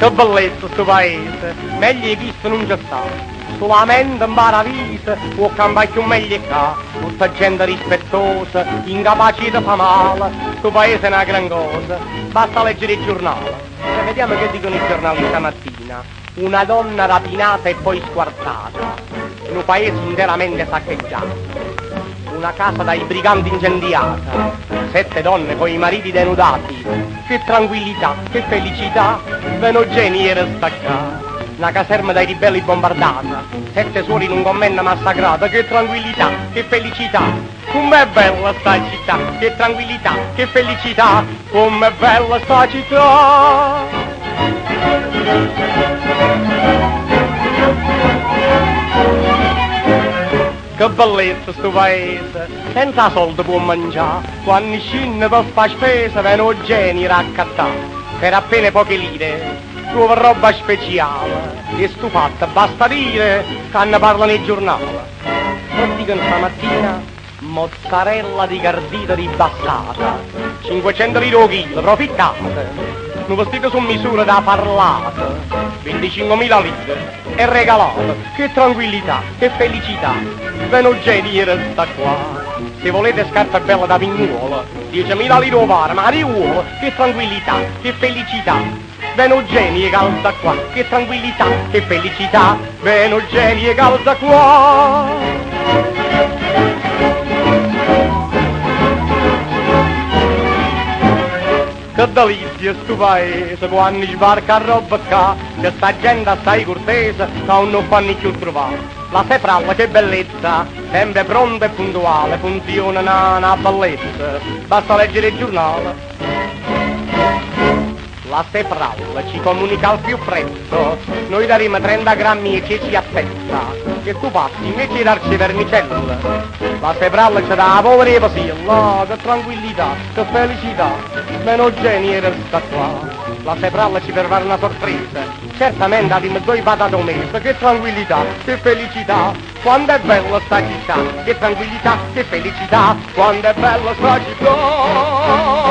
Che bellezza sto paese, meglio che visto non c'è sta. Solamente in paradise può cambiare più meglio qua. Tutta gente rispettosa, incapace di fa male. Sto paese è una gran cosa, basta leggere il giornale. E vediamo che dicono i giornali stamattina. Una donna rapinata e poi squartata. In un paese interamente saccheggiato. Una casa dai briganti incendiata, 7 donne con i mariti denudati, che tranquillità, che felicità, Venogeni era staccata, una caserma dai ribelli bombardata, 7 suori in un convento massacrata, che tranquillità, che felicità, com'è bella sta città, che tranquillità, che felicità, com'è bella sta città. Che bellezza sto paese, senza soldi può mangiare, quando scinne per fare spesa Venogeni raccattare, per appena poche lire, trova roba speciale, e stufatta basta dire, che ne parlano i giornali. E dicono stamattina, mozzarella di gardita ribassata, 500 lire al chilo, profittate, un vestito su misura da parlata, 25.000 lire, e regalato, che tranquillità, che felicità, Venogeni resta qua. Se volete scarpe belle da pignuola, 10.000 lire o pare, ma riuola, che tranquillità, che felicità, Venogeni è calza qua, che tranquillità, che felicità, Venogeni è calza qua. Che delizia sto paese, quando sbarca roba qua, che sta gente assai cortese, che non fanno più trovare. La sepralla che bellezza, sempre pronta e puntuale, funziona una bellezza, basta leggere il giornale. La sepralla ci comunica al più presto, noi daremo 30 grammi e ci aspetta, che tu passi invece di darci vermicelle. La sepralla ci dà la povera e pasilla, che tranquillità, che felicità, Venogeni resta qua. La sepralla ci per fare una sorpresa, certamente abbiamo 2 patate al mese, che tranquillità, che felicità, quando è bella sta città, che tranquillità, che felicità, quando è bella sta città.